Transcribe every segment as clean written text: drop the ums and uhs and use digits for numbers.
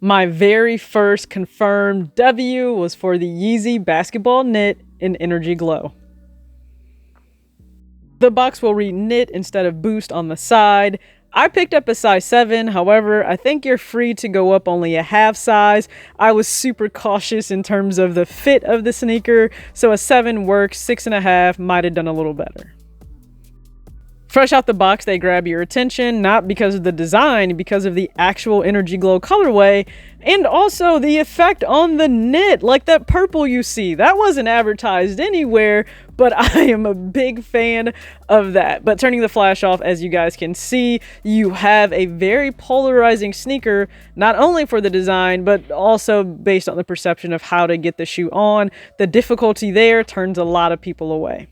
My very first confirmed W was for the Yeezy Basketball Knit in Energy Glow. The box will read knit instead of boost on the side. I picked up a size 7, however, I think you're free to go up only a half size. I was super cautious in terms of the fit of the sneaker, so a 7 works, 6.5 might have done a little better. Fresh out the box, they grab your attention, not because of the design, because of the actual Energy Glow colorway, and also the effect on the knit, like that purple you see. That wasn't advertised anywhere, but I am a big fan of that. But turning the flash off, as you guys can see, you have a very polarizing sneaker, not only for the design, but also based on the perception of how to get the shoe on. The difficulty there turns a lot of people away.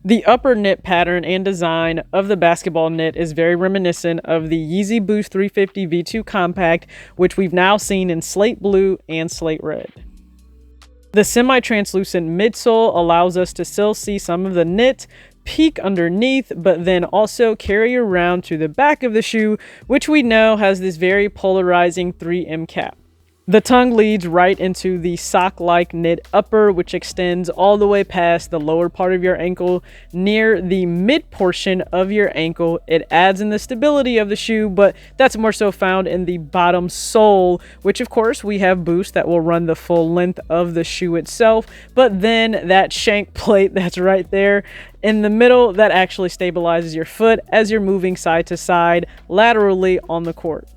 The upper knit pattern and design of the basketball knit is very reminiscent of the Yeezy Boost 350 V2 Compact, which we've now seen in slate blue and slate red. The semi-translucent midsole allows us to still see some of the knit peek underneath, but then also carry around to the back of the shoe, which we know has this very polarizing 3M cap. The tongue leads right into the sock-like knit upper, which extends all the way past the lower part of your ankle near the mid portion of your ankle. It adds in the stability of the shoe, but that's more so found in the bottom sole, which of course we have boost that will run the full length of the shoe itself, but then that shank plate that's right there in the middle that actually stabilizes your foot as you're moving side to side laterally on the court.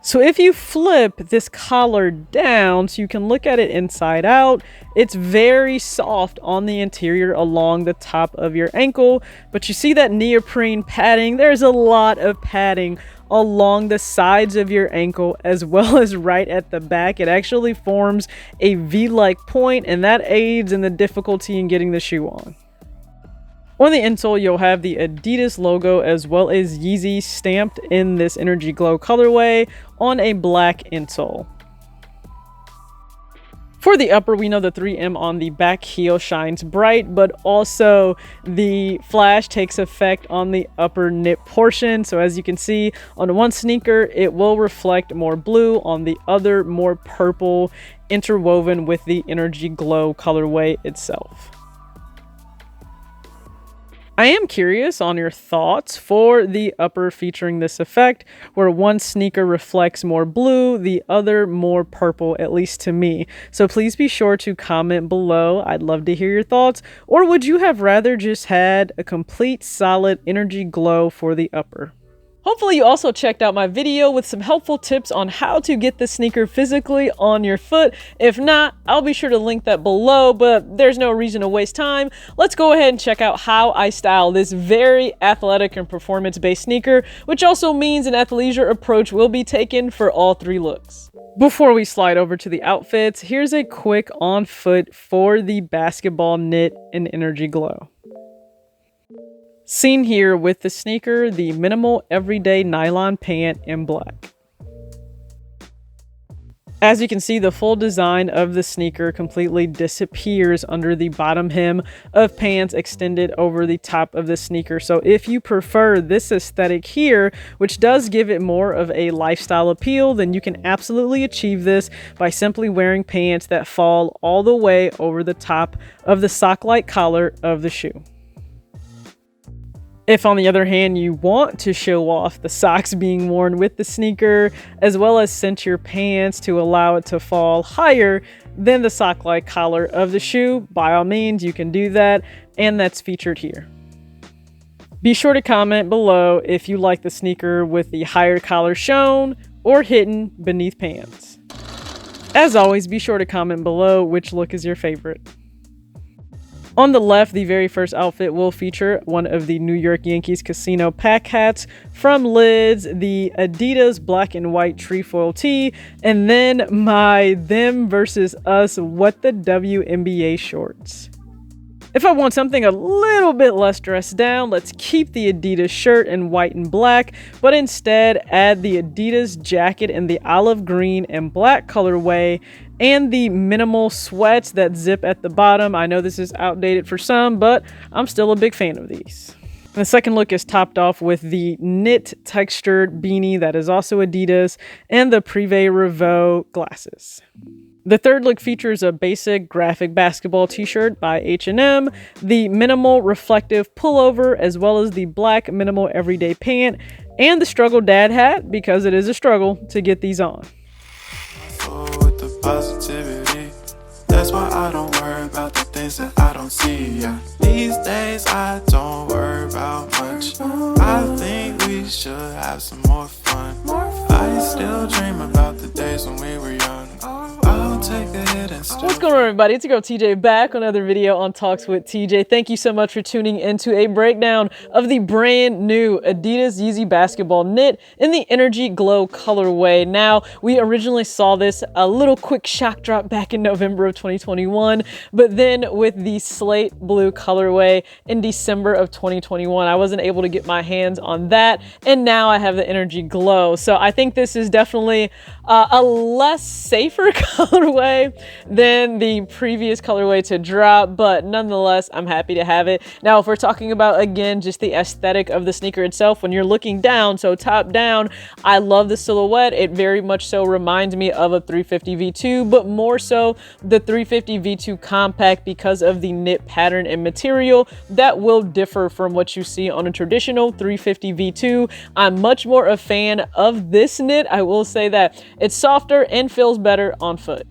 So if you flip this collar down so you can look at it inside out, it's very soft on the interior along the top of your ankle. But you see that neoprene padding? There's a lot of padding along the sides of your ankle as well as right at the back. It actually forms a V-like point, and that aids in the difficulty in getting the shoe on. On the insole, you'll have the Adidas logo as well as Yeezy stamped in this Energy Glow colorway on a black insole. For the upper, we know the 3M on the back heel shines bright, but also the flash takes effect on the upper knit portion. So as you can see, on one sneaker, it will reflect more blue, on the other, more purple, interwoven with the Energy Glow colorway itself. I am curious on your thoughts for the upper featuring this effect, where one sneaker reflects more blue, the other more purple, at least to me. So please be sure to comment below. I'd love to hear your thoughts. Or would you have rather just had a complete solid Energy Glow for the upper? Hopefully you also checked out my video with some helpful tips on how to get the sneaker physically on your foot. If not, I'll be sure to link that below, but there's no reason to waste time. Let's go ahead and check out how I style this very athletic and performance-based sneaker, which also means an athleisure approach will be taken for all 3 looks. Before we slide over to the outfits, here's a quick on foot for the basketball knit in Energy Glow. Seen here with the sneaker, the minimal everyday nylon pant in black. As you can see, the full design of the sneaker completely disappears under the bottom hem of pants extended over the top of the sneaker. So if you prefer this aesthetic here, which does give it more of a lifestyle appeal, then you can absolutely achieve this by simply wearing pants that fall all the way over the top of the sock-like collar of the shoe. If, on the other hand, you want to show off the socks being worn with the sneaker, as well as cinch your pants to allow it to fall higher than the sock-like collar of the shoe, by all means, you can do that, and that's featured here. Be sure to comment below if you like the sneaker with the higher collar shown or hidden beneath pants. As always, be sure to comment below which look is your favorite. On the left, the very first outfit will feature one of the New York Yankees casino pack hats from Lids, the Adidas black and white trefoil tee, and then my them versus us what the WNBA shorts. If I want something a little bit less dressed down, let's keep the Adidas shirt in white and black, but instead add the Adidas jacket in the olive green and black colorway and the minimal sweats that zip at the bottom. I know this is outdated for some, but I'm still a big fan of these. The second look is topped off with the knit textured beanie that is also Adidas and the Privé Revaux glasses. The third look features a basic graphic basketball t-shirt by H&M, the minimal reflective pullover, as well as the black minimal everyday pant, and the struggle dad hat, because it is a struggle to get these on. With the positivity, that's why I don't worry about the things that I don't see. Yeah. These days I don't worry about much. I think we should have some more fun. I still dream about the days when we were young. I'll take a hit and still. What's going on, everybody? It's your girl TJ back on another video on Talks with TJ. Thank you so much for tuning into a breakdown of the brand new Adidas Yeezy basketball knit in the Energy Glow colorway. Now, we originally saw this a little quick shock drop back in November of 2021, but then with the slate blue colorway in December of 2021, I wasn't able to get my hands on that, and now I have the Energy Glow. So I think this is definitely a less safer colorway than the previous colorway to drop, but nonetheless, I'm happy to have it. Now, if we're talking about, again, just the aesthetic of the sneaker itself, when you're looking down, so top down, I love the silhouette. It very much so reminds me of a 350 V2, but more so the 350 V2 compact because of the knit pattern and material that will differ from what you see on a traditional 350 V2. I'm much more a fan of this knit. I will say that it's softer and feels better on foot.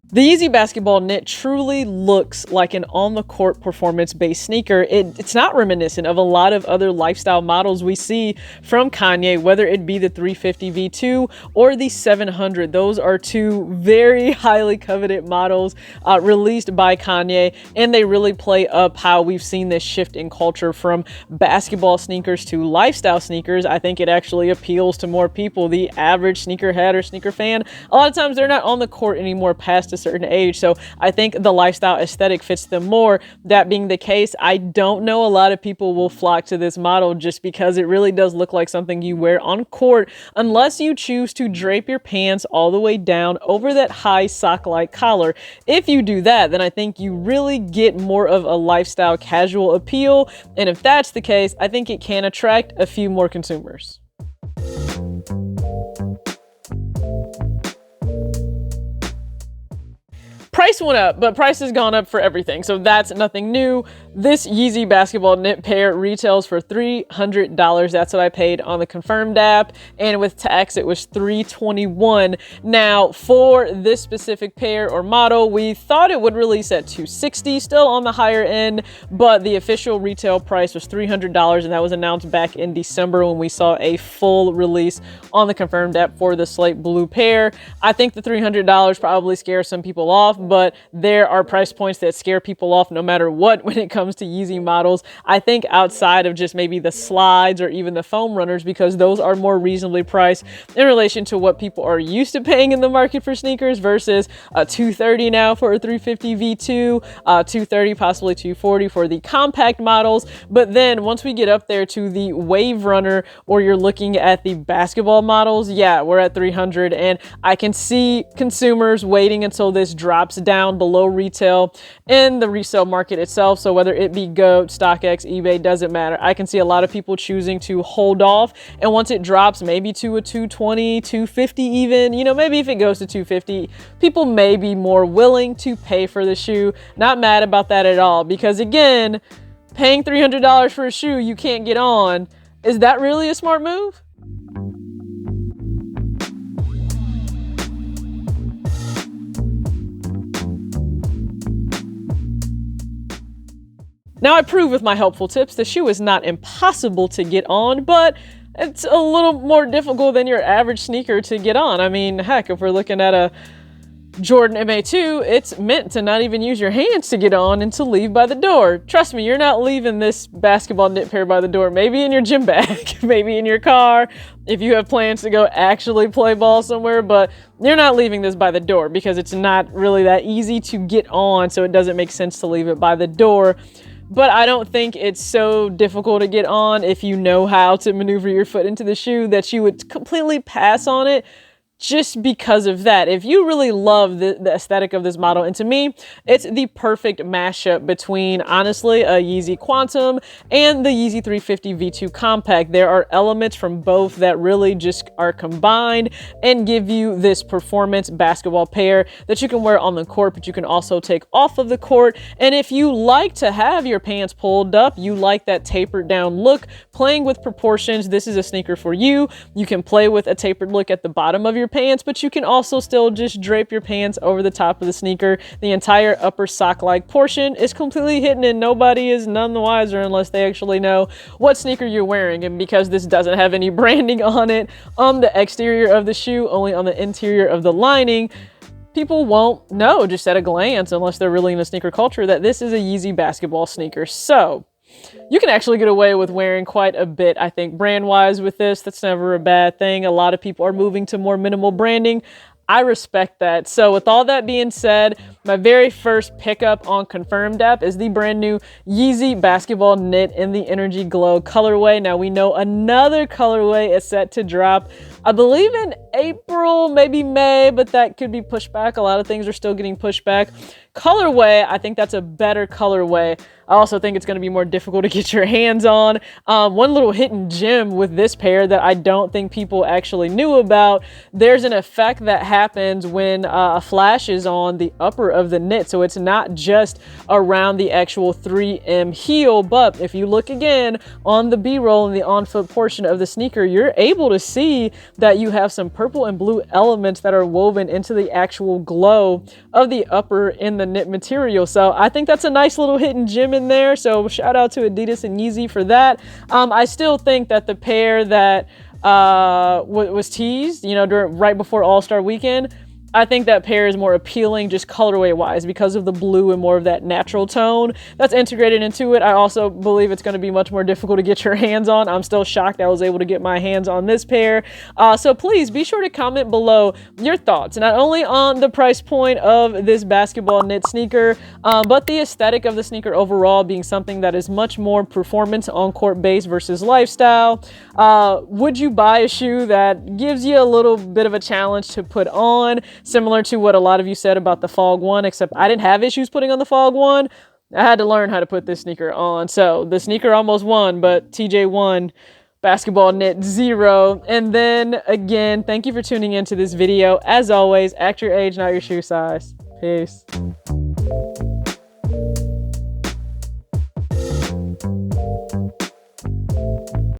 The Yeezy basketball knit truly looks like an on-the-court performance-based sneaker. It's not reminiscent of a lot of other lifestyle models we see from Kanye, whether it be the 350 V2 or the 700. Those are two very highly coveted models released by Kanye, and they really play up how we've seen this shift in culture from basketball sneakers to lifestyle sneakers. I think it actually appeals to more people. The average sneakerhead or sneaker fan, a lot of times they're not on the court anymore past a certain age, so I think the lifestyle aesthetic fits them more. That being the case, I don't know a lot of people will flock to this model just because it really does look like something you wear on court, unless you choose to drape your pants all the way down over that high sock-like collar. If you do that, then I think you really get more of a lifestyle casual appeal, and if that's the case, I think it can attract a few more consumers. Price went up, but price has gone up for everything, so that's nothing new. This Yeezy basketball knit pair retails for $300. That's what I paid on the Confirmed app, and with tax it was $321. Now, for this specific pair or model, we thought it would release at $260, still on the higher end, but the official retail price was $300, and that was announced back in December when we saw a full release on the Confirmed app for the slate blue pair. I think the $300 probably scares some people off, but there are price points that scare people off no matter what when it comes to Yeezy models. I think outside of just maybe the slides or even the foam runners, because those are more reasonably priced in relation to what people are used to paying in the market for sneakers versus $230 now for a 350 V2, $230, possibly $240 for the compact models. But then once we get up there to the Wave Runner, or you're looking at the basketball models, yeah, we're at $300, and I can see consumers waiting until this drops down below retail in the resale market itself. So whether it be GOAT, StockX, eBay, doesn't matter. I can see a lot of people choosing to hold off, and once it drops maybe to a $220, $250 even, you know, maybe if it goes to $250, people may be more willing to pay for the shoe. Not mad about that at all, because again, paying $300 for a shoe you can't get on, is that really a smart move? Now, I prove with my helpful tips the shoe is not impossible to get on, but it's a little more difficult than your average sneaker to get on. I mean, heck, if we're looking at a Jordan MA2, it's meant to not even use your hands to get on and to leave by the door. Trust me, you're not leaving this basketball knit pair by the door. Maybe in your gym bag, maybe in your car, if you have plans to go actually play ball somewhere, but you're not leaving this by the door because it's not really that easy to get on, so it doesn't make sense to leave it by the door. But I don't think it's so difficult to get on if you know how to maneuver your foot into the shoe that you would completely pass on it. just because of that. If you really love the aesthetic of this model, and to me, it's the perfect mashup between, honestly, a Yeezy Quantum and the Yeezy 350 V2 Compact. There are elements from both that really just are combined and give you this performance basketball pair that you can wear on the court, but you can also take off of the court. And if you like to have your pants pulled up, you like that tapered down look, playing with proportions, this is a sneaker for you. You can play with a tapered look at the bottom of your pants, but you can also still just drape your pants over the top of the sneaker. The entire upper sock-like portion is completely hidden and nobody is none the wiser unless they actually know what sneaker you're wearing. And because this doesn't have any branding on it on the exterior of the shoe, only on the interior of the lining, people won't know just at a glance, unless they're really in the sneaker culture, that this is a Yeezy basketball sneaker. So you can actually get away with wearing quite a bit, I think, brand-wise with this. That's never a bad thing. A lot of people are moving to more minimal branding. I respect that. So with all that being said, my very first pickup on Confirmed app is the brand new Yeezy Basketball Knit in the Energy Glow colorway. Now we know another colorway is set to drop, I believe in April, maybe May, but that could be pushed back. A lot of things are still getting pushed back. Colorway, I think that's a better colorway. I also think it's going to be more difficult to get your hands on. One little hidden gem with this pair that I don't think people actually knew about, there's an effect that happens when a flash is on the upper of the knit. So it's not just around the actual 3M heel, but if you look again on the B-roll and the on-foot portion of the sneaker, you're able to see that you have some purple and blue elements that are woven into the actual glow of the upper in the knit material. So I think that's a nice little hidden gem in there. So shout out to Adidas and Yeezy for that. I still think that the pair that was teased, you know, right before All-Star Weekend, I think that pair is more appealing just colorway wise because of the blue and more of that natural tone that's integrated into it. I also believe it's going to be much more difficult to get your hands on. I'm still shocked I was able to get my hands on this pair. So please be sure to comment below your thoughts, not only on the price point of this basketball knit sneaker, but the aesthetic of the sneaker overall being something that is much more performance on court based versus lifestyle. Would you buy a shoe that gives you a little bit of a challenge to put on? Similar to what a lot of you said about the Fog 1, except I didn't have issues putting on the Fog 1. I had to learn how to put this sneaker on. So the sneaker almost won, but TJ won. Basketball knit 0. And then again, thank you for tuning into this video. As always, act your age, not your shoe size. Peace.